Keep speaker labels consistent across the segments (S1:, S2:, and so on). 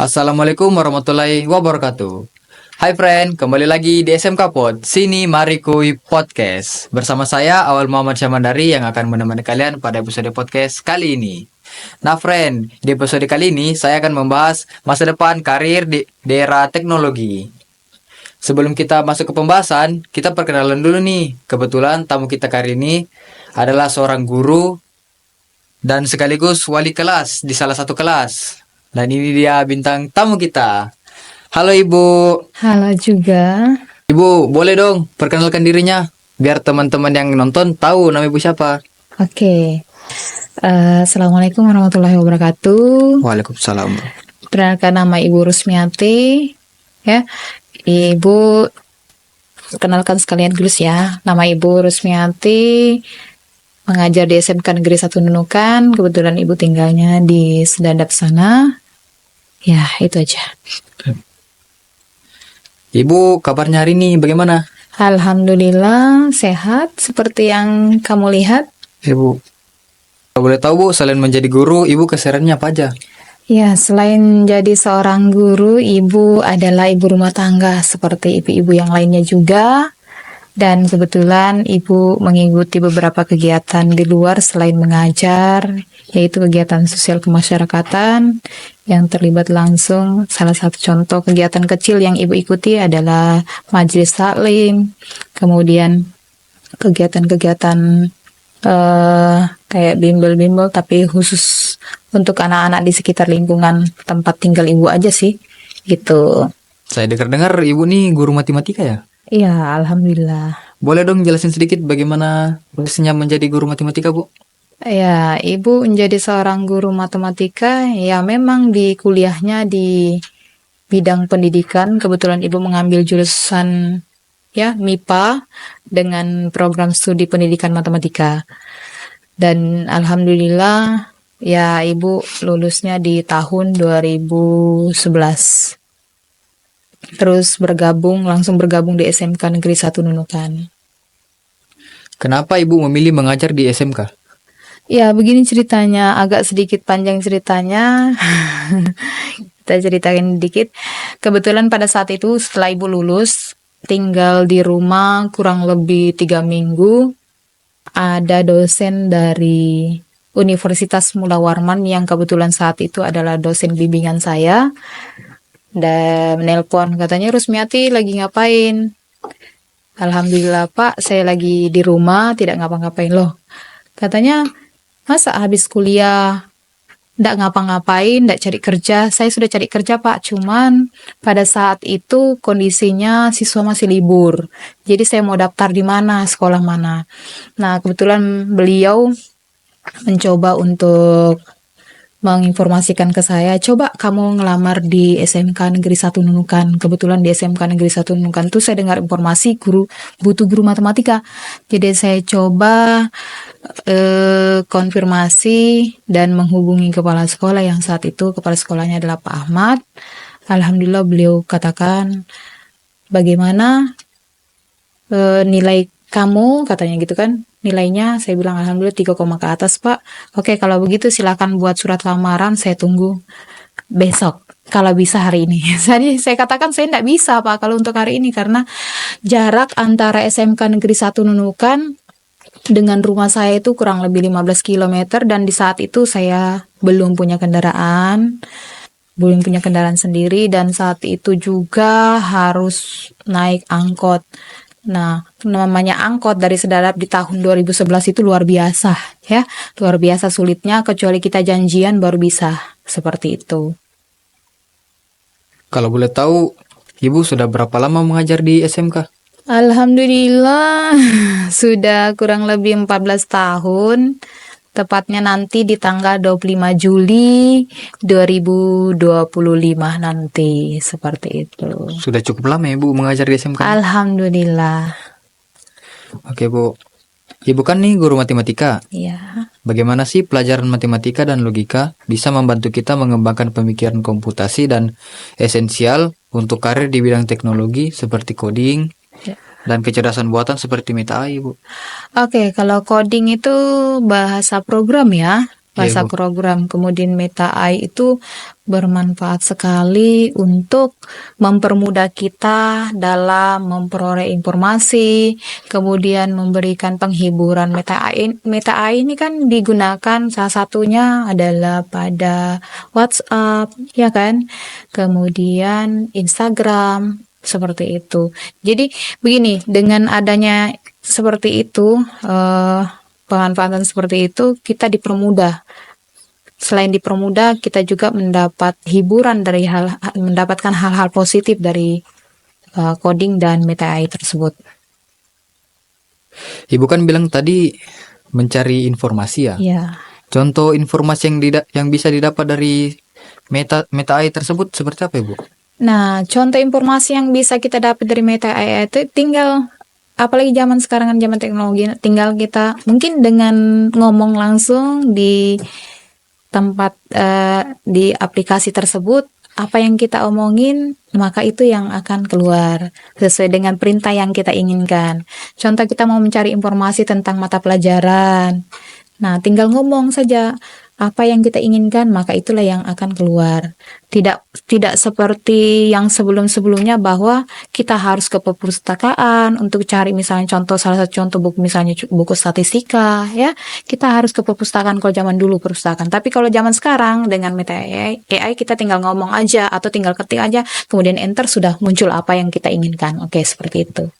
S1: Assalamualaikum warahmatullahi wabarakatuh. Hai friend, kembali lagi di SMK Pod. Sini mari kuy podcast. Bersama saya Awal Muhammad Syamandari yang akan menemani kalian pada episode podcast kali ini. Nah friend, di episode kali ini saya akan membahas masa depan karir di era teknologi. Sebelum kita masuk ke pembahasan, kita perkenalan dulu nih. Kebetulan tamu kita kali ini adalah seorang guru dan sekaligus wali kelas di salah satu kelas. Dan ini dia bintang tamu kita. Halo Ibu.
S2: Halo juga.
S1: Ibu, boleh dong perkenalkan dirinya biar teman-teman yang nonton tahu nama Ibu siapa.
S2: Oke. Assalamualaikum warahmatullahi wabarakatuh.
S1: Waalaikumsalam.
S2: Perkenalkan, nama Ibu Rusmiati. Ya, Ibu kenalkan sekalian dulu ya. Nama Ibu Rusmiati, mengajar di SMK Negeri 1 Nunukan. Kebetulan Ibu tinggalnya di Sedadap sana. Ya, itu aja.
S1: Ibu, kabarnya hari ini bagaimana?
S2: Alhamdulillah sehat seperti yang kamu lihat.
S1: Ibu, kalau boleh tahu Bu, selain menjadi guru, Ibu kesehariannya apa aja?
S2: Ya, selain jadi seorang guru, ibu adalah ibu rumah tangga seperti ibu-ibu yang lainnya juga. Dan kebetulan ibu mengikuti beberapa kegiatan di luar selain mengajar, yaitu kegiatan sosial kemasyarakatan yang terlibat langsung. Salah satu contoh kegiatan kecil yang ibu ikuti adalah majelis taklim, kemudian kegiatan-kegiatan kayak bimbel-bimbel, tapi khusus untuk anak-anak di sekitar lingkungan tempat tinggal ibu aja sih, gitu.
S1: Saya dengar-dengar Ibu nih guru matematika ya?
S2: Iya, alhamdulillah.
S1: Boleh dong jelasin sedikit bagaimana prosesnya menjadi guru matematika, Bu?
S2: Ya, ibu menjadi seorang guru matematika, ya memang di kuliahnya di bidang pendidikan. Kebetulan ibu mengambil jurusan ya MIPA dengan program studi pendidikan matematika. Dan alhamdulillah ya ibu lulusnya di tahun 2011. Terus langsung bergabung di SMK Negeri 1 Nunukan.
S1: Kenapa Ibu memilih mengajar di SMK?
S2: Ya, begini ceritanya, agak sedikit panjang ceritanya. Kita ceritain dikit. Kebetulan pada saat itu setelah ibu lulus, tinggal di rumah kurang lebih 3 minggu. Ada dosen dari Universitas Mula Warman yang kebetulan saat itu adalah dosen bimbingan saya. Dan menelpon, katanya, "Rusmiati lagi ngapain?" Alhamdulillah Pak, saya lagi di rumah, tidak ngapa-ngapain. Loh, katanya, "Masa habis kuliah ndak ngapa-ngapain, ndak cari kerja?" Saya sudah cari kerja Pak, cuman pada saat itu kondisinya siswa masih libur. Jadi saya mau daftar di mana, sekolah mana. Nah, kebetulan beliau mencoba untuk menginformasikan ke saya, "Coba kamu ngelamar di SMK Negeri 1 Nunukan." Kebetulan di SMK Negeri 1 Nunukan tuh saya dengar informasi butuh guru matematika. Jadi saya coba konfirmasi dan menghubungi kepala sekolah yang saat itu kepala sekolahnya adalah Pak Ahmad. Alhamdulillah beliau katakan, "Bagaimana nilai kamu?" katanya gitu kan. Nilainya saya bilang alhamdulillah 3, ke atas Pak. "Oke, kalau begitu silakan buat surat lamaran, saya tunggu besok. Kalau bisa hari ini." Jadi saya katakan saya tidak bisa Pak kalau untuk hari ini, karena jarak antara SMK Negeri 1 Nunukan dengan rumah saya itu kurang lebih 15 km, dan di saat itu saya belum punya kendaraan sendiri, dan saat itu juga harus naik angkot. Nah, namanya angkot dari Sedadap di tahun 2011 itu luar biasa ya, luar biasa sulitnya, kecuali kita janjian baru bisa, seperti itu.
S1: Kalau boleh tahu, Ibu sudah berapa lama mengajar di SMK?
S2: Alhamdulillah sudah kurang lebih 14 tahun. Tepatnya nanti di tanggal 25 Juli 2025 nanti, seperti itu.
S1: Sudah cukup lama ya Bu mengajar di SMK?
S2: Alhamdulillah.
S1: Oke Bu, Ibu kan nih guru matematika.
S2: Ya.
S1: Bagaimana sih pelajaran matematika dan logika bisa membantu kita mengembangkan pemikiran komputasi dan esensial untuk karir di bidang teknologi seperti coding dan kecerdasan buatan seperti Meta AI, Bu?
S2: Oke, kalau coding itu bahasa program ya.
S1: Iya,
S2: bahasa
S1: Bu.
S2: program. Kemudian Meta AI itu bermanfaat sekali untuk mempermudah kita dalam memperoleh informasi, kemudian memberikan penghiburan. Meta AI ini kan digunakan salah satunya adalah pada WhatsApp, ya kan? Kemudian Instagram, seperti itu. Jadi begini, dengan adanya seperti itu, pemanfaatan seperti itu, kita dipermudah. Selain dipermudah, kita juga mendapat hiburan dari mendapatkan hal-hal positif dari coding dan Meta AI tersebut.
S1: Ibu kan bilang tadi mencari informasi ya.
S2: Ya.
S1: Contoh informasi yang bisa didapat dari Meta AI tersebut seperti apa, Ibu?
S2: Nah, contoh informasi yang bisa kita dapat dari Meta AI itu tinggal, apalagi zaman sekarang kan zaman teknologi, tinggal kita mungkin dengan ngomong langsung di tempat di aplikasi tersebut, apa yang kita omongin maka itu yang akan keluar sesuai dengan perintah yang kita inginkan. Contoh kita mau mencari informasi tentang mata pelajaran, nah tinggal ngomong saja apa yang kita inginkan maka itulah yang akan keluar. Tidak seperti yang sebelum-sebelumnya bahwa kita harus ke perpustakaan untuk cari misalnya salah satu contoh buku, misalnya buku statistika, ya kita harus ke perpustakaan kalau zaman dulu perpustakaan. Tapi kalau zaman sekarang dengan Meta AI kita tinggal ngomong aja atau tinggal ketik aja, kemudian enter sudah muncul apa yang kita inginkan. Oke, seperti itu.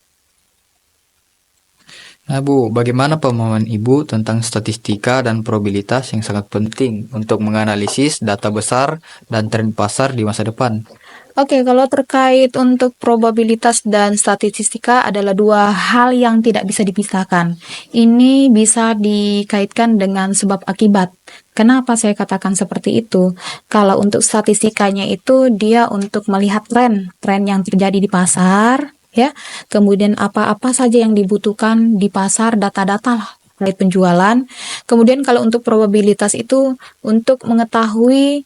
S1: Nah, Bu, bagaimana pemahaman Ibu tentang statistika dan probabilitas yang sangat penting untuk menganalisis data besar dan tren pasar di masa depan?
S2: Oke, kalau terkait untuk probabilitas dan statistika adalah dua hal yang tidak bisa dipisahkan. Ini bisa dikaitkan dengan sebab akibat. Kenapa saya katakan seperti itu? Kalau untuk statistikanya itu dia untuk melihat tren yang terjadi di pasar, ya. Kemudian apa-apa saja yang dibutuhkan di pasar, data-data lah terkait penjualan. Kemudian kalau untuk probabilitas itu untuk mengetahui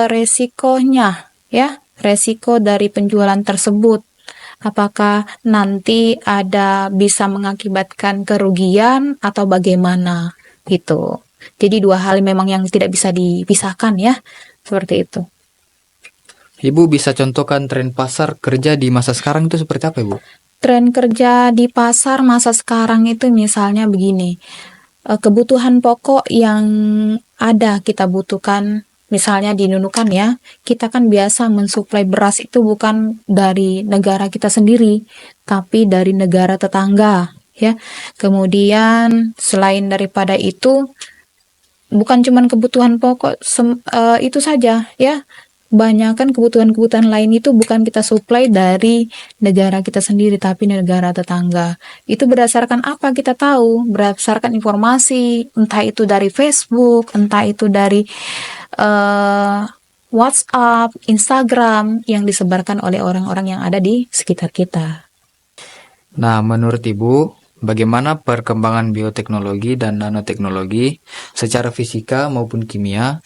S2: resikonya, ya, resiko dari penjualan tersebut. Apakah nanti ada bisa mengakibatkan kerugian atau bagaimana gitu. Jadi dua hal memang yang tidak bisa dipisahkan ya, seperti itu.
S1: Ibu bisa contohkan tren pasar kerja di masa sekarang itu seperti apa, Ibu?
S2: Tren kerja di pasar masa sekarang itu misalnya begini, kebutuhan pokok yang ada kita butuhkan, misalnya di Nunukan ya, kita kan biasa mensuplai beras itu bukan dari negara kita sendiri, tapi dari negara tetangga, ya. Kemudian selain daripada itu, bukan cuman kebutuhan pokok itu saja, ya. Banyak kan kebutuhan-kebutuhan lain itu bukan kita suplai dari negara kita sendiri tapi negara tetangga. Itu berdasarkan apa kita tahu? Berdasarkan informasi, entah itu dari Facebook, entah itu dari WhatsApp, Instagram yang disebarkan oleh orang-orang yang ada di sekitar kita.
S1: Nah, menurut Ibu, bagaimana perkembangan bioteknologi dan nanoteknologi secara fisika maupun kimia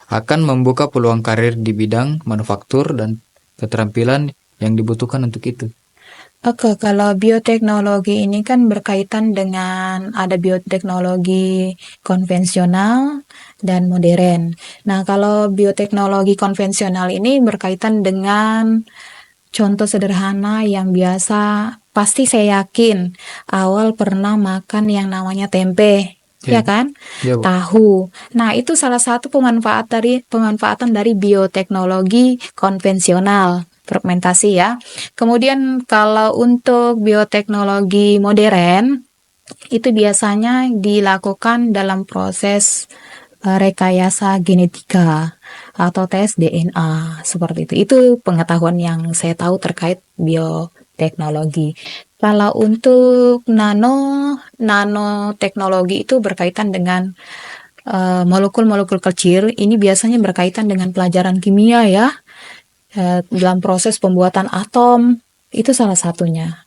S1: akan membuka peluang karir di bidang manufaktur dan keterampilan yang dibutuhkan untuk itu?
S2: Oke, kalau bioteknologi ini kan berkaitan dengan ada bioteknologi konvensional dan modern. Nah, kalau bioteknologi konvensional ini berkaitan dengan contoh sederhana yang biasa, pasti saya yakin awal pernah makan yang namanya tempe, ya kan?
S1: Ya, Bu.
S2: Tahu. Nah, itu salah satu pemanfaatan dari bioteknologi konvensional, fermentasi ya. Kemudian kalau untuk bioteknologi modern itu biasanya dilakukan dalam proses rekayasa genetika atau tes DNA seperti itu. Itu pengetahuan yang saya tahu terkait bioteknologi. Kalau untuk nanoteknologi itu berkaitan dengan molekul-molekul kecil. Ini biasanya berkaitan dengan pelajaran kimia ya. Dalam proses pembuatan atom itu salah satunya.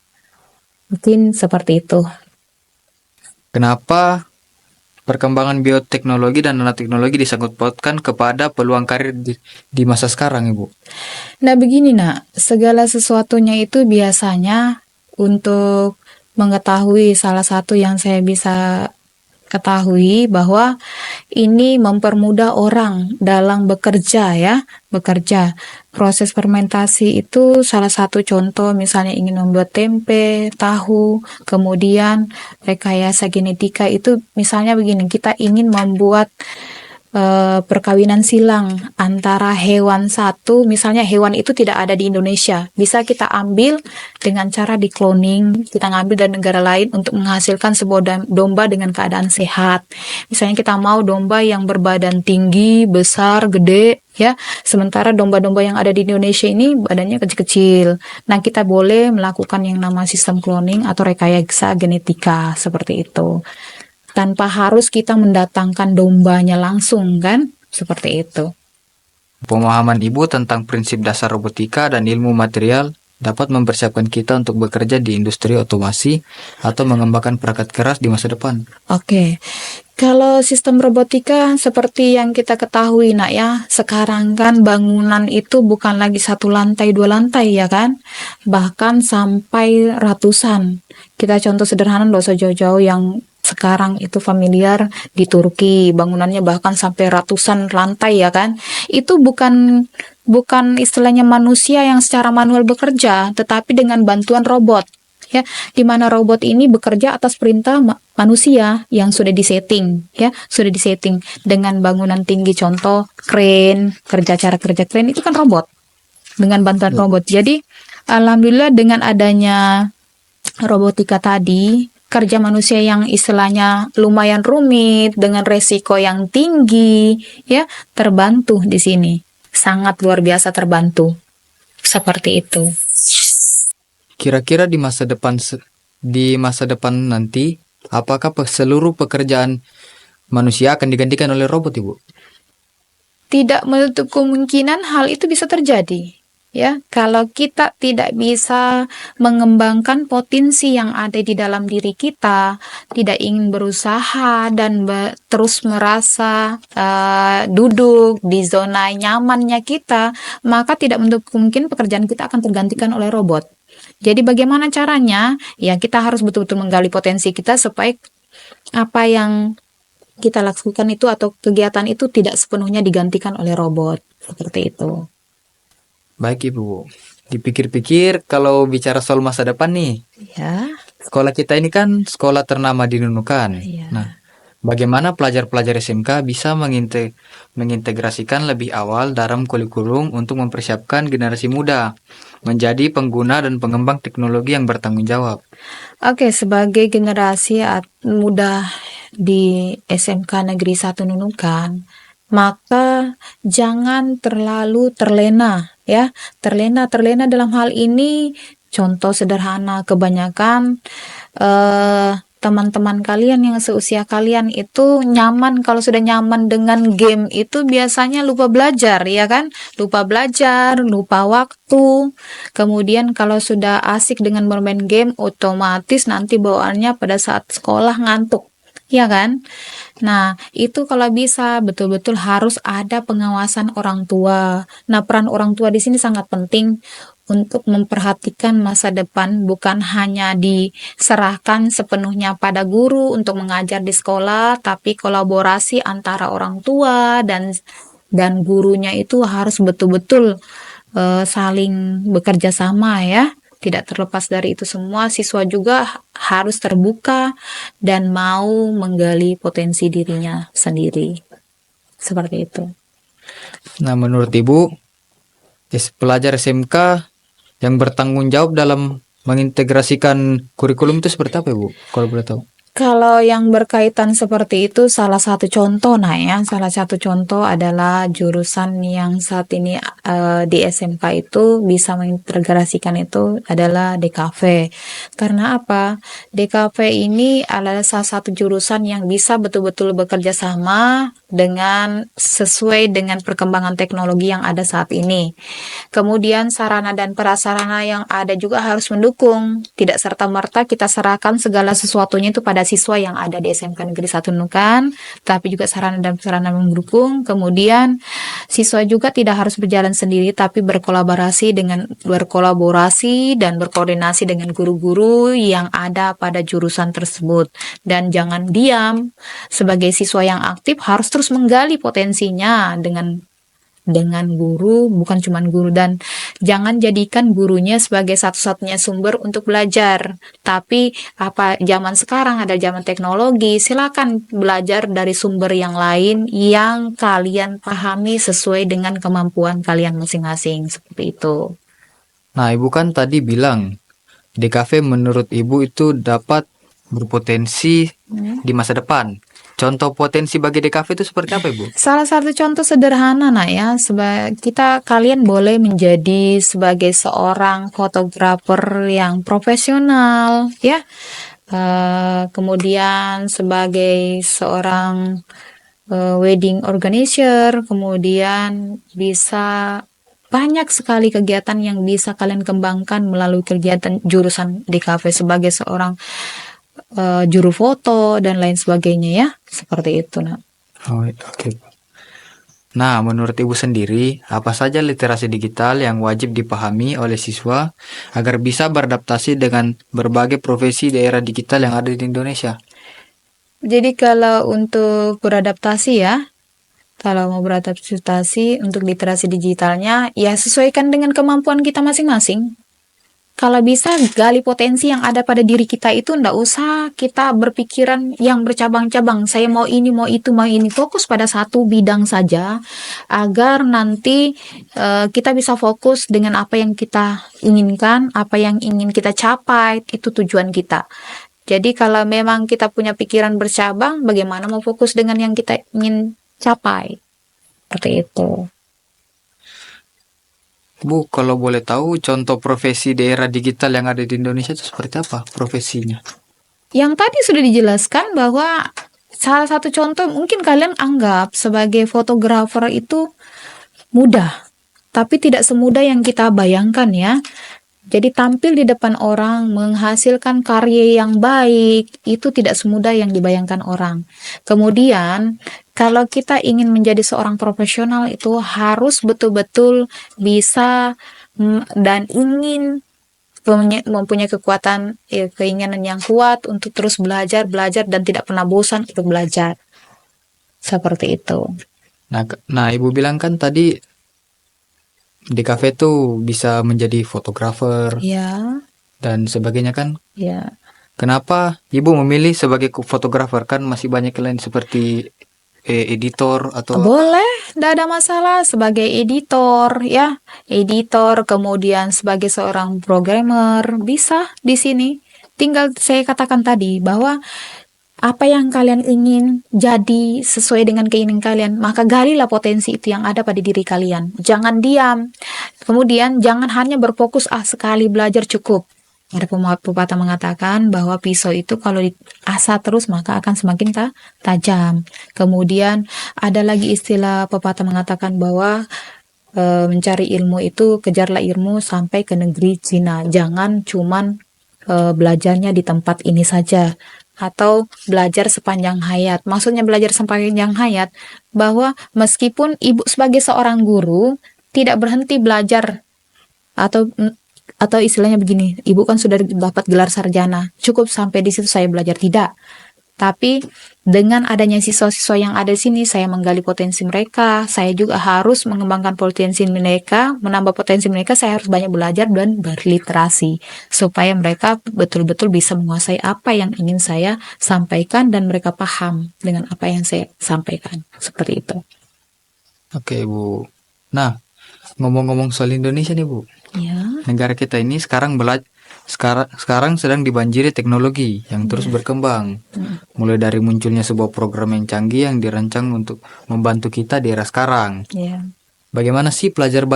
S2: Mungkin seperti itu.
S1: Kenapa perkembangan bioteknologi dan nanoteknologi disangkut pautkan kepada peluang karir di masa sekarang, Ibu?
S2: Nah begini nak, segala sesuatunya itu biasanya untuk mengetahui salah satu yang saya bisa ketahui bahwa ini mempermudah orang dalam bekerja ya, bekerja. Proses fermentasi itu salah satu contoh, misalnya ingin membuat tempe, tahu, kemudian rekayasa genetika itu misalnya begini, kita ingin membuat perkawinan silang antara hewan satu, misalnya hewan itu tidak ada di Indonesia, bisa kita ambil dengan cara di cloning, kita ngambil dari negara lain untuk menghasilkan sebuah domba dengan keadaan sehat. Misalnya kita mau domba yang berbadan tinggi, besar, gede, ya. Sementara domba-domba yang ada di Indonesia ini badannya kecil-kecil. Nah, kita boleh melakukan yang nama sistem cloning atau rekayasa genetika seperti itu, tanpa harus kita mendatangkan dombanya langsung kan, seperti itu.
S1: Pemahaman Ibu tentang prinsip dasar robotika dan ilmu material dapat mempersiapkan kita untuk bekerja di industri otomasi atau mengembangkan perangkat keras di masa depan.
S2: Oke, kalau sistem robotika seperti yang kita ketahui nak ya, sekarang kan bangunan itu bukan lagi 1 lantai 2 lantai ya kan, bahkan sampai ratusan. Kita contoh sederhana, nggak usah jauh-jauh, yang sekarang itu familiar di Turki, bangunannya bahkan sampai ratusan lantai ya kan. Itu bukan istilahnya manusia yang secara manual bekerja, tetapi dengan bantuan robot. Ya, di mana robot ini bekerja atas perintah manusia yang sudah disetting, ya, sudah disetting dengan bangunan tinggi, contoh crane, cara kerja crane itu kan robot, dengan bantuan robot. Jadi, alhamdulillah dengan adanya robotika tadi, kerja manusia yang istilahnya lumayan rumit dengan resiko yang tinggi, ya, terbantu di sini. Sangat luar biasa terbantu. Seperti itu.
S1: Kira-kira di masa depan nanti, apakah seluruh pekerjaan manusia akan digantikan oleh robot, Ibu?
S2: Tidak menutup kemungkinan hal itu bisa terjadi. Ya, kalau kita tidak bisa mengembangkan potensi yang ada di dalam diri kita, tidak ingin berusaha dan terus merasa duduk di zona nyamannya kita, maka tidak menutup kemungkinan pekerjaan kita akan tergantikan oleh robot. Jadi bagaimana caranya? Ya, kita harus betul-betul menggali potensi kita supaya apa yang kita lakukan itu atau kegiatan itu tidak sepenuhnya digantikan oleh robot. Seperti itu.
S1: Baik, Ibu. Dipikir-pikir kalau bicara soal masa depan nih,
S2: Ya.
S1: sekolah kita ini kan sekolah ternama di Nunukan.
S2: Iya.
S1: Nah, bagaimana pelajar-pelajar SMK bisa mengintegrasikan lebih awal dalam kurikulum untuk mempersiapkan generasi muda menjadi pengguna dan pengembang teknologi yang bertanggung jawab?
S2: Oke, sebagai generasi muda di SMK Negeri 1 Nunukan, maka jangan terlalu terlena ya. Terlena dalam hal ini, contoh sederhana, kebanyakan teman-teman kalian yang seusia kalian itu nyaman, kalau sudah nyaman dengan game itu biasanya lupa belajar ya kan, lupa belajar, lupa waktu. Kemudian kalau sudah asik dengan bermain game, otomatis nanti bawaannya pada saat sekolah ngantuk ya kan. Nah, itu kalau bisa betul-betul harus ada pengawasan orang tua. Nah, peran orang tua di sini sangat penting untuk memperhatikan masa depan, bukan hanya diserahkan sepenuhnya pada guru untuk mengajar di sekolah, tapi kolaborasi antara orang tua dan gurunya itu harus betul-betul saling bekerja sama ya. Tidak terlepas dari itu semua, siswa juga harus terbuka dan mau menggali potensi dirinya sendiri. Seperti itu.
S1: Nah, menurut Ibu, pelajar SMK yang bertanggung jawab dalam mengintegrasikan kurikulum itu seperti apa, Ibu? Kalau boleh tahu.
S2: Kalau yang berkaitan seperti itu, salah satu contoh adalah jurusan yang saat ini di SMK itu bisa mengintegrasikan itu adalah DKV. Karena apa? DKV ini adalah salah satu jurusan yang bisa betul-betul bekerja sama dengan sesuai dengan perkembangan teknologi yang ada saat ini. Kemudian sarana dan prasarana yang ada juga harus mendukung. Tidak serta-merta kita serahkan segala sesuatunya itu pada siswa yang ada di SMK Negeri 1 Nunukan, tapi juga sarana dan prasarana mendukung. Kemudian siswa juga tidak harus berjalan sendiri, tapi berkolaborasi dan berkoordinasi dengan guru-guru yang ada pada jurusan tersebut. Dan jangan diam, sebagai siswa yang aktif harus terus menggali potensinya dengan guru, bukan cuma guru, dan jangan jadikan gurunya sebagai satu-satunya sumber untuk belajar. Tapi zaman sekarang ada zaman teknologi, silakan belajar dari sumber yang lain yang kalian pahami sesuai dengan kemampuan kalian masing-masing, seperti itu.
S1: Nah, Ibu kan tadi bilang DKV menurut Ibu itu dapat berpotensi di masa depan. Contoh potensi bagi DKV itu seperti apa, Ibu?
S2: Salah satu contoh sederhana ya, kalian boleh menjadi sebagai seorang fotografer yang profesional ya. Kemudian sebagai seorang wedding organizer, kemudian bisa banyak sekali kegiatan yang bisa kalian kembangkan melalui kegiatan jurusan DKV sebagai seorang juru foto dan lain sebagainya ya, seperti itu.
S1: Oke. Nah, menurut Ibu sendiri, apa saja literasi digital yang wajib dipahami oleh siswa agar bisa beradaptasi dengan berbagai profesi di era digital yang ada di Indonesia?
S2: Jadi kalau untuk beradaptasi ya, kalau mau beradaptasi untuk literasi digitalnya, ya sesuaikan dengan kemampuan kita masing-masing. Kalau bisa gali potensi yang ada pada diri kita itu, ndak usah kita berpikiran yang bercabang-cabang. Saya mau ini, mau itu, mau ini. Fokus pada satu bidang saja, agar nanti kita bisa fokus dengan apa yang kita inginkan, apa yang ingin kita capai, itu tujuan kita. Jadi kalau memang kita punya pikiran bercabang, bagaimana mau fokus dengan yang kita ingin capai? Seperti itu.
S1: Bu, kalau boleh tahu contoh profesi di era digital yang ada di Indonesia itu seperti apa profesinya?
S2: Yang tadi sudah dijelaskan bahwa salah satu contoh mungkin kalian anggap sebagai fotografer itu mudah, tapi tidak semudah yang kita bayangkan ya. Jadi tampil di depan orang, menghasilkan karya yang baik, itu tidak semudah yang dibayangkan orang. Kemudian, kalau kita ingin menjadi seorang profesional itu harus betul-betul bisa dan ingin mempunyai kekuatan, keinginan yang kuat untuk terus belajar dan tidak pernah bosan untuk belajar. Seperti itu.
S1: Nah, Ibu bilang kan tadi di kafe tuh bisa menjadi fotografer
S2: Ya,
S1: dan sebagainya kan?
S2: ya.
S1: Kenapa Ibu memilih sebagai fotografer? Kan masih banyak lain seperti editor atau
S2: Boleh, tidak ada masalah sebagai editor ya. Editor, kemudian sebagai seorang programmer, bisa di sini. Tinggal saya katakan tadi bahwa apa yang kalian ingin jadi sesuai dengan keinginan kalian, maka galilah potensi itu yang ada pada diri kalian. Jangan diam. Kemudian jangan hanya berfokus sekali belajar cukup. Ada pepatah mengatakan bahwa pisau itu kalau diasah terus maka akan semakin tajam. Kemudian ada lagi istilah pepatah mengatakan bahwa mencari ilmu itu kejarlah ilmu sampai ke negeri Cina. Jangan cuman belajarnya di tempat ini saja atau belajar sepanjang hayat. Maksudnya belajar sepanjang hayat bahwa meskipun ibu sebagai seorang guru tidak berhenti belajar atau istilahnya begini, ibu kan sudah dapat gelar sarjana, cukup sampai di situ saya belajar, tidak. Tapi dengan adanya siswa-siswa yang ada di sini, saya menggali potensi mereka, saya juga harus mengembangkan potensi mereka, menambah potensi mereka, saya harus banyak belajar dan berliterasi, supaya mereka betul-betul bisa menguasai apa yang ingin saya sampaikan dan mereka paham dengan apa yang saya sampaikan, seperti itu.
S1: Oke, Bu. Nah, ngomong-ngomong soal Indonesia nih, Bu.
S2: Ya.
S1: Negara kita ini sekarang sedang dibanjiri teknologi yang terus berkembang. Mulai dari munculnya sebuah program yang canggih yang dirancang untuk membantu kita di era sekarang.
S2: Ya.
S1: Bagaimana sih pelajar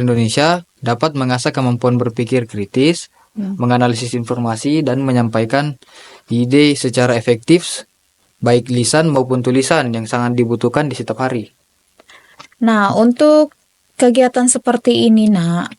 S1: Indonesia dapat mengasah kemampuan berpikir kritis, menganalisis informasi dan menyampaikan ide secara efektif baik lisan maupun tulisan yang sangat dibutuhkan di setiap hari.
S2: Nah, untuk kegiatan seperti ini, nak,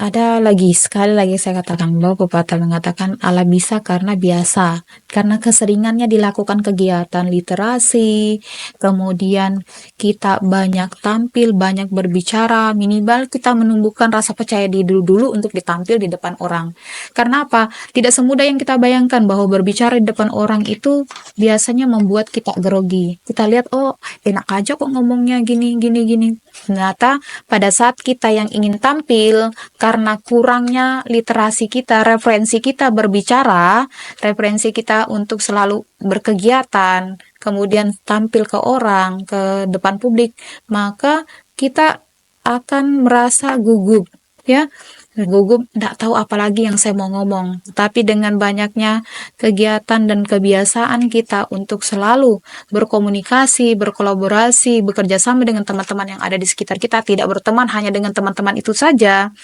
S2: ada lagi, sekali lagi saya katakan bahwa pepatah mengatakan Allah bisa karena biasa. Karena keseringannya dilakukan kegiatan literasi, kemudian kita banyak tampil, banyak berbicara, minimal kita menumbuhkan rasa percaya diri dulu untuk ditampil di depan orang. Karena apa? Tidak semudah yang kita bayangkan bahwa berbicara di depan orang itu biasanya membuat kita grogi. Kita lihat, oh enak aja kok ngomongnya gini, gini, gini. Ternyata pada saat kita yang ingin tampil, karena kurangnya literasi kita, referensi kita berbicara, referensi kita untuk selalu berkegiatan, kemudian tampil ke orang, ke depan publik, maka kita akan merasa gugup, ya. Gugup, tidak tahu apa lagi yang saya mau ngomong. Tapi dengan banyaknya kegiatan dan kebiasaan kita untuk selalu berkomunikasi, berkolaborasi, bekerja sama dengan teman-teman yang ada di sekitar kita, tidak berteman hanya dengan teman-teman itu saja,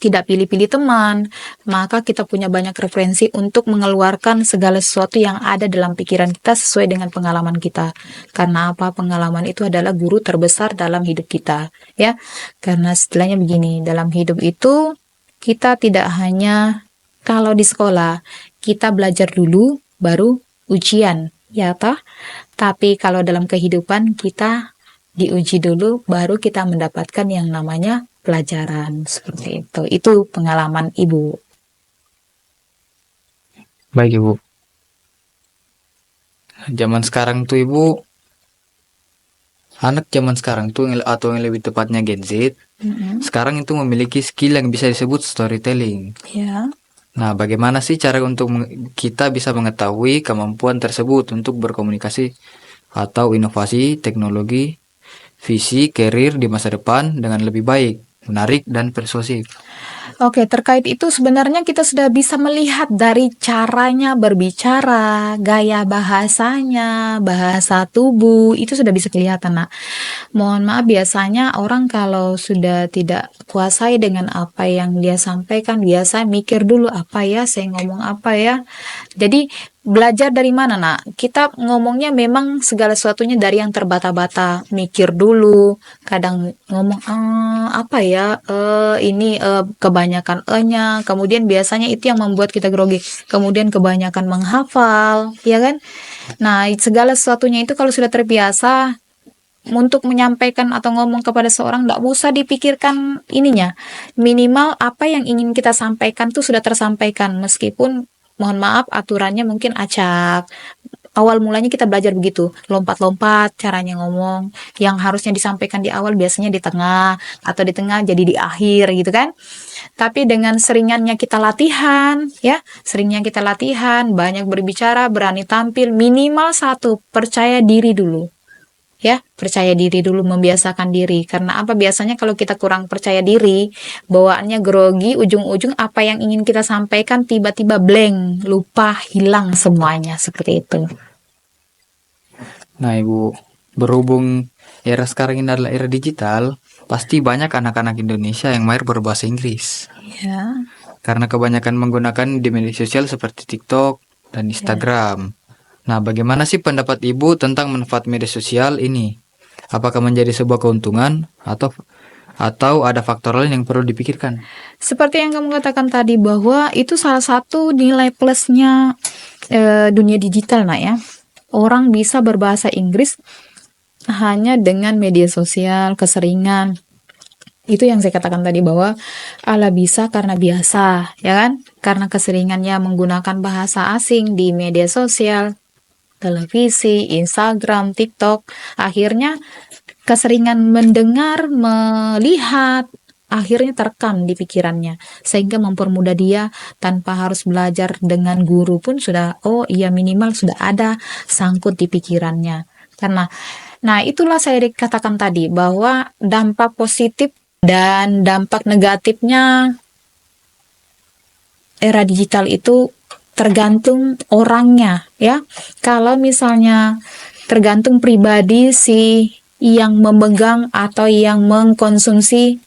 S2: tidak pilih-pilih teman, maka kita punya banyak referensi untuk mengeluarkan segala sesuatu yang ada dalam pikiran kita sesuai dengan pengalaman kita. Karena apa? Pengalaman itu adalah guru terbesar dalam hidup kita, ya. Karena setelahnya begini, dalam hidup itu kita tidak hanya kalau di sekolah kita belajar dulu baru ujian, ya toh? Tapi kalau dalam kehidupan kita diuji dulu baru kita mendapatkan yang namanya pelajaran, seperti itu. Itu pengalaman Ibu.
S1: Baik Ibu. Zaman sekarang tuh Ibu, anak zaman sekarang tuh atau yang lebih tepatnya Gen Z, sekarang itu memiliki skill yang bisa disebut storytelling.
S2: Ya.
S1: Nah, bagaimana sih cara untuk kita bisa mengetahui kemampuan tersebut untuk berkomunikasi atau inovasi teknologi, visi, karir di masa depan dengan lebih baik, menarik, dan persuasif?
S2: Oke, terkait itu sebenarnya kita sudah bisa melihat dari caranya berbicara, gaya bahasanya, bahasa tubuh, itu sudah bisa kelihatan, Nak. Mohon maaf, biasanya orang kalau sudah tidak kuasai dengan apa yang dia sampaikan, biasa mikir dulu apa ya, saya ngomong apa ya. Jadi belajar dari mana, Nak? Kita ngomongnya memang segala sesuatunya dari yang terbata-bata, mikir dulu, kadang ngomong apa ya, ini kebanyakan e-nya, kemudian biasanya itu yang membuat kita grogi, kemudian kebanyakan menghafal, ya kan? Nah, segala sesuatunya itu kalau sudah terbiasa untuk menyampaikan atau ngomong kepada seorang, tidak usah dipikirkan ininya, minimal apa yang ingin kita sampaikan tuh sudah tersampaikan, meskipun mohon maaf aturannya mungkin acak. Awal mulanya kita belajar begitu, lompat-lompat caranya ngomong, yang harusnya disampaikan di awal biasanya di tengah, atau di tengah jadi di akhir gitu kan. Tapi dengan seringannya kita latihan, ya, seringnya kita latihan, banyak berbicara, berani tampil, minimal satu, percaya diri dulu. Ya, percaya diri dulu, membiasakan diri. Karena apa? Biasanya kalau kita kurang percaya diri, bawaannya grogi, ujung-ujung apa yang ingin kita sampaikan tiba-tiba blank, lupa, hilang semuanya, seperti itu.
S1: Nah, Ibu, berhubung era sekarang ini adalah era digital, pasti banyak anak-anak Indonesia yang mahir berbahasa Inggris.
S2: Ya.
S1: Karena kebanyakan menggunakan di media sosial seperti TikTok dan Instagram. Nah, bagaimana sih pendapat Ibu tentang manfaat media sosial ini? Apakah menjadi sebuah keuntungan atau ada faktor lain yang perlu dipikirkan?
S2: Seperti yang kamu katakan tadi, bahwa itu salah satu nilai plusnya dunia digital, Nak, ya. Orang bisa berbahasa Inggris hanya dengan media sosial, keseringan. Itu yang saya katakan tadi, bahwa ala bisa karena biasa, ya kan? Karena keseringannya menggunakan bahasa asing di media sosial, televisi, Instagram, TikTok, akhirnya keseringan mendengar, melihat, akhirnya terekam di pikirannya, sehingga mempermudah dia tanpa harus belajar dengan guru pun sudah, oh iya, minimal sudah ada sangkut di pikirannya. Karena, nah itulah saya katakan tadi, bahwa dampak positif dan dampak negatifnya era digital itu tergantung orangnya, ya. Kalau misalnya tergantung pribadi si yang memegang atau yang mengkonsumsi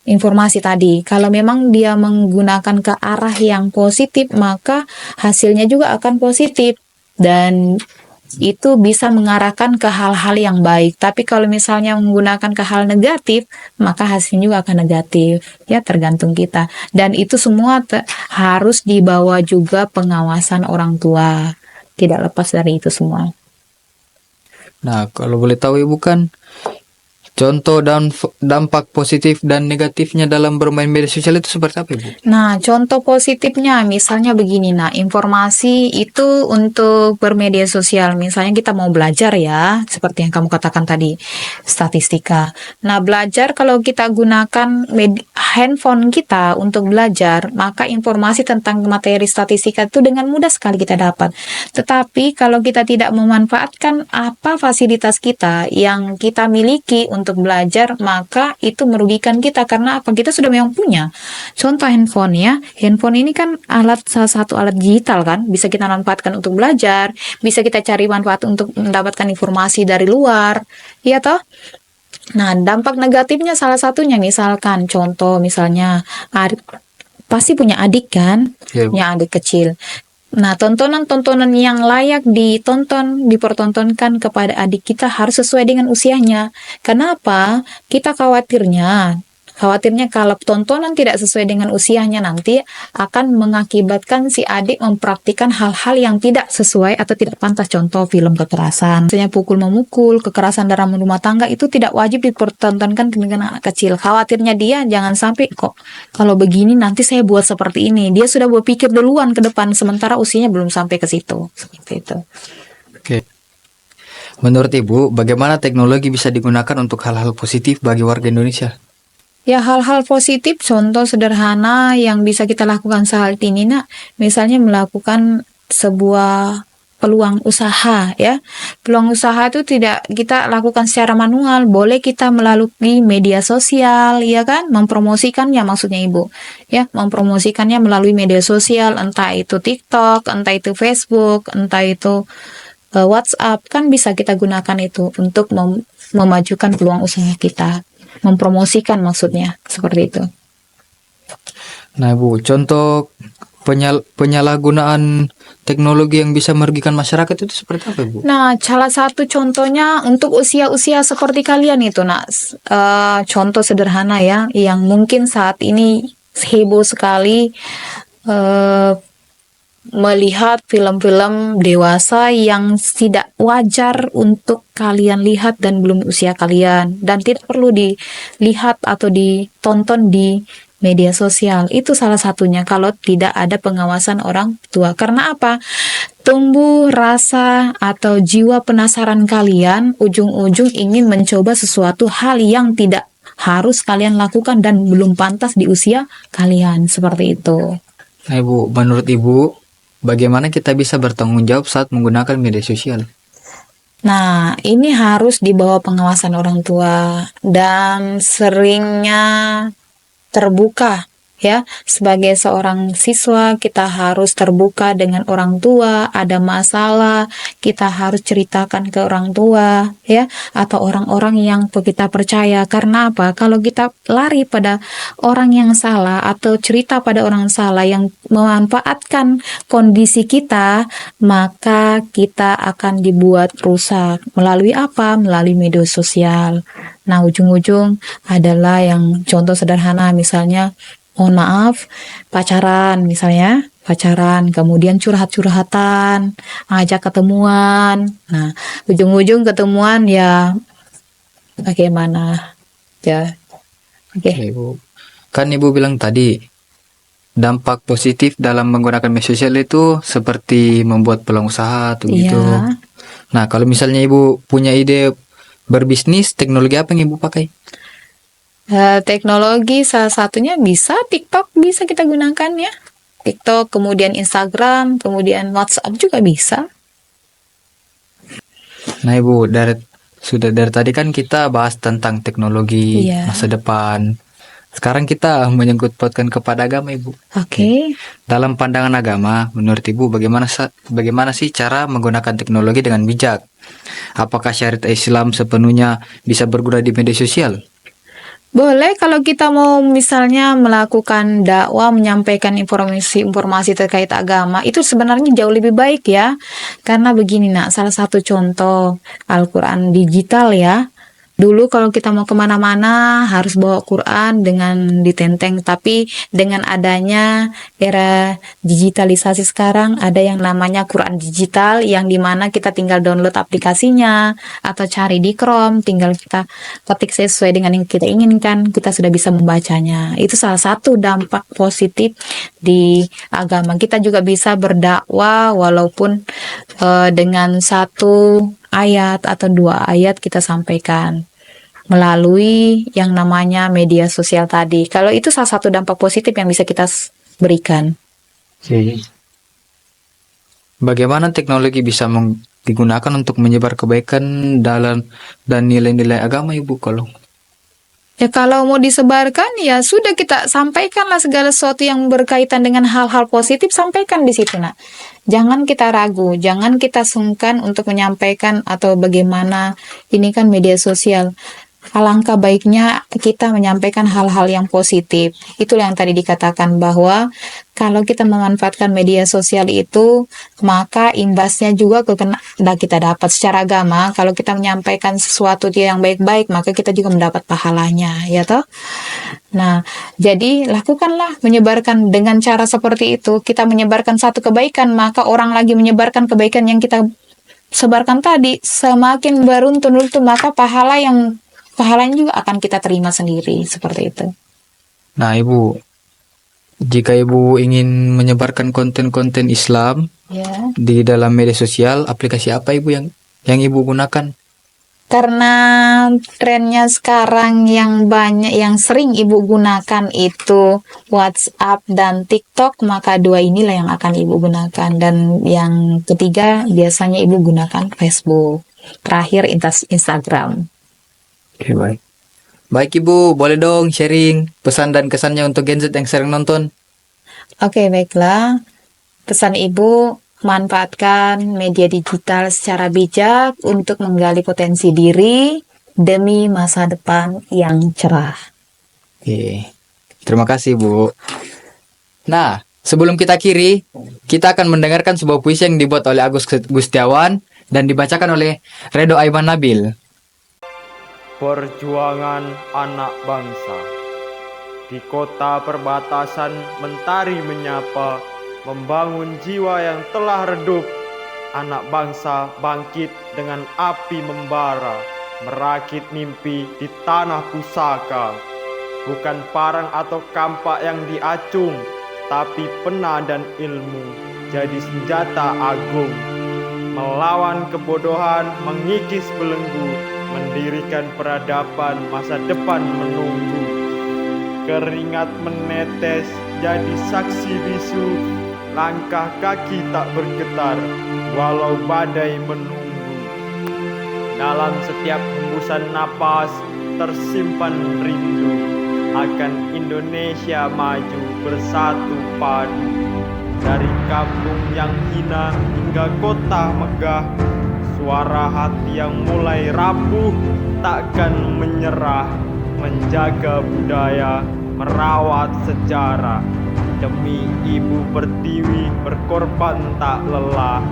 S2: informasi tadi. Kalau memang dia menggunakan ke arah yang positif, maka hasilnya juga akan positif dan itu bisa mengarahkan ke hal-hal yang baik. Tapi kalau misalnya menggunakan ke hal negatif, maka hasilnya juga akan negatif. Ya, tergantung kita. Dan itu semua harus dibawa juga pengawasan orang tua. Tidak lepas dari itu semua.
S1: Nah, kalau boleh tahu Ibu kan contoh dan dampak positif dan negatifnya dalam bermain media sosial itu seperti apa, Ibu?
S2: Nah, contoh positifnya misalnya begini, nah, informasi itu untuk bermedia sosial. Misalnya kita mau belajar ya, seperti yang kamu katakan tadi, statistika. Nah, belajar kalau kita gunakan handphone kita untuk belajar, maka informasi tentang materi statistika itu dengan mudah sekali kita dapat. Tetapi kalau kita tidak memanfaatkan apa fasilitas kita yang kita miliki untuk belajar, maka itu merugikan kita karena apa? Kita sudah memang punya. Contoh handphone ya. Handphone ini kan salah satu alat digital kan, bisa kita manfaatkan untuk belajar, bisa kita cari manfaat untuk mendapatkan informasi dari luar. Iya toh? Nah, dampak negatifnya salah satunya misalkan contoh misalnya pasti punya adik kan?
S1: Ya, Bu.
S2: Punya adik kecil. Nah, tontonan-tontonan yang layak dipertontonkan kepada adik kita harus sesuai dengan usianya. Kenapa? Kita khawatirnya kalau tontonan tidak sesuai dengan usianya nanti akan mengakibatkan si adik mempraktikkan hal-hal yang tidak sesuai atau tidak pantas. Contoh film kekerasan, misalnya pukul memukul, kekerasan dalam rumah tangga itu tidak wajib dipertontonkan dengan anak kecil. Khawatirnya dia jangan sampai kok kalau begini nanti saya buat seperti ini. Dia sudah berpikir duluan ke depan sementara usianya belum sampai ke situ. Seperti itu.
S1: Oke. Menurut Ibu, bagaimana teknologi bisa digunakan untuk hal-hal positif bagi warga Indonesia?
S2: Ya, hal-hal positif, contoh sederhana yang bisa kita lakukan saat ini, nak, misalnya melakukan sebuah peluang usaha, ya. Peluang usaha itu tidak kita lakukan secara manual, boleh kita melalui media sosial, ya kan, mempromosikannya maksudnya Ibu, ya, mempromosikannya melalui media sosial, entah itu TikTok, entah itu Facebook, entah itu WhatsApp, kan bisa kita gunakan itu untuk memajukan peluang usaha kita. Mempromosikan maksudnya seperti itu.
S1: Nah, Bu, contoh penyalahgunaan teknologi yang bisa merugikan masyarakat itu seperti apa, Bu?
S2: Nah, salah satu contohnya untuk usia-usia seperti kalian itu, nak, contoh sederhana ya, yang mungkin saat ini heboh sekali melihat film-film dewasa yang tidak wajar untuk kalian lihat dan belum usia kalian dan tidak perlu dilihat atau ditonton di media sosial. Itu salah satunya kalau tidak ada pengawasan orang tua. Karena apa? Tumbuh rasa atau jiwa penasaran kalian, ujung-ujung ingin mencoba sesuatu hal yang tidak harus kalian lakukan dan belum pantas di usia kalian. Seperti itu.
S1: Nah, Ibu, menurut Ibu, bagaimana kita bisa bertanggung jawab saat menggunakan media sosial?
S2: Nah, ini harus di bawah pengawasan orang tua dan seringnya terbuka ya. Sebagai seorang siswa, kita harus terbuka dengan orang tua, ada masalah, kita harus ceritakan ke orang tua ya, atau orang-orang yang kita percaya. Karena apa? Kalau kita lari pada orang yang salah atau cerita pada orang salah yang memanfaatkan kondisi kita, maka kita akan dibuat rusak. Melalui apa? Melalui media sosial. Nah, ujung-ujung adalah yang contoh sederhana misalnya, mohon maaf, pacaran misalnya, kemudian curhat-curhatan, ajak ketemuan. Nah, ujung-ujung ketemuan ya bagaimana? Ya. Oke.
S1: Oke, Bu. Kan Ibu bilang tadi, dampak positif dalam menggunakan media sosial itu seperti membuat peluang usaha atau gitu.
S2: Iya.
S1: Nah, kalau misalnya Ibu punya ide berbisnis, teknologi apa yang Ibu pakai?
S2: Teknologi salah satunya bisa TikTok, bisa kita gunakan ya. TikTok, kemudian Instagram, kemudian WhatsApp juga bisa.
S1: Nah, Ibu, dari tadi kan kita bahas tentang teknologi
S2: Iya.
S1: masa depan. Sekarang kita menyangkut pautkan kepada agama, Ibu.
S2: Oke.
S1: Dalam pandangan agama, menurut Ibu bagaimana sih cara menggunakan teknologi dengan bijak? Apakah syariat Islam sepenuhnya bisa berguna di media sosial?
S2: Boleh kalau kita mau misalnya melakukan dakwah, menyampaikan informasi-informasi terkait agama, itu sebenarnya jauh lebih baik ya. Karena begini nak, salah satu contoh Al-Quran digital ya. Dulu kalau kita mau kemana-mana harus bawa Quran dengan ditenteng, tapi dengan adanya era digitalisasi sekarang ada yang namanya Quran digital yang dimana kita tinggal download aplikasinya atau cari di Chrome, tinggal kita ketik sesuai dengan yang kita inginkan, kita sudah bisa membacanya. Itu salah satu dampak positif di agama. Kita juga bisa berdakwah walaupun dengan satu ayat atau dua ayat kita sampaikan melalui yang namanya media sosial tadi. Kalau itu salah satu dampak positif yang bisa kita berikan.
S1: Oke. Bagaimana teknologi bisa digunakan untuk menyebar kebaikan dan nilai-nilai agama, Ibu?
S2: Ya kalau mau disebarkan ya sudah kita sampaikanlah segala sesuatu yang berkaitan dengan hal-hal positif, sampaikan di situ nak. Jangan kita ragu, jangan kita sungkan untuk menyampaikan atau bagaimana, ini kan media sosial. Alangkah baiknya kita menyampaikan hal-hal yang positif. Itulah yang tadi dikatakan bahwa kalau kita memanfaatkan media sosial itu, maka imbasnya juga kita dapat secara agama. Kalau kita menyampaikan sesuatu yang baik-baik, maka kita juga mendapat pahalanya, ya toh? Nah, jadi lakukanlah menyebarkan dengan cara seperti itu. Kita menyebarkan satu kebaikan, maka orang lagi menyebarkan kebaikan yang kita sebarkan tadi. Semakin beruntun-untun, maka pahalanya juga akan kita terima sendiri, seperti itu.
S1: Nah, Ibu, jika Ibu ingin menyebarkan konten-konten Islam
S2: Ya.
S1: di dalam media sosial, aplikasi apa Ibu yang Ibu gunakan?
S2: Karena trennya sekarang yang banyak, yang sering Ibu gunakan itu WhatsApp dan TikTok, maka dua inilah yang akan Ibu gunakan. Dan yang ketiga biasanya Ibu gunakan Facebook. Terakhir Instagram.
S1: Oke, baik. Baik Ibu, boleh dong sharing pesan dan kesannya untuk Gen Z yang sering nonton.
S2: Oke, baiklah. Pesan Ibu, manfaatkan media digital secara bijak untuk menggali potensi diri demi masa depan yang cerah.
S1: Oke, terima kasih Bu. Nah, sebelum kita akhiri, kita akan mendengarkan sebuah puisi yang dibuat oleh Agus Gustiawan dan dibacakan oleh Redo Aiman Nabil.
S3: Perjuangan anak bangsa. Di kota perbatasan mentari menyapa, membangun jiwa yang telah redup. Anak bangsa bangkit dengan api membara, merakit mimpi di tanah pusaka. Bukan parang atau kampak yang diacung, tapi pena dan ilmu jadi senjata agung. Melawan kebodohan, mengikis belenggu, mendirikan peradaban, masa depan menunggu. Keringat menetes jadi saksi bisu, langkah kaki tak bergetar walau badai menunggu. Dalam setiap hembusan napas tersimpan rindu akan Indonesia maju bersatu padu. Dari kampung yang hina hingga kota megah, suara hati yang mulai rapuh takkan menyerah, menjaga budaya, merawat sejarah. Demi Ibu Pertiwi berkorban tak lelah.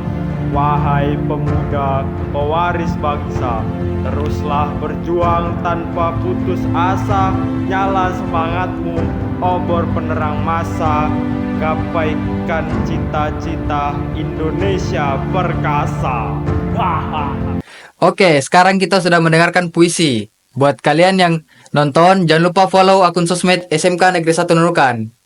S3: Wahai pemuda, pewaris bangsa, teruslah berjuang tanpa putus asa. Nyala semangatmu, obor penerang masa, gapaikan cita-cita Indonesia perkasa.
S1: Oke, sekarang kita sudah mendengarkan puisi. Buat kalian yang nonton, jangan lupa follow akun sosmed SMK Negeri 1 Nunukan.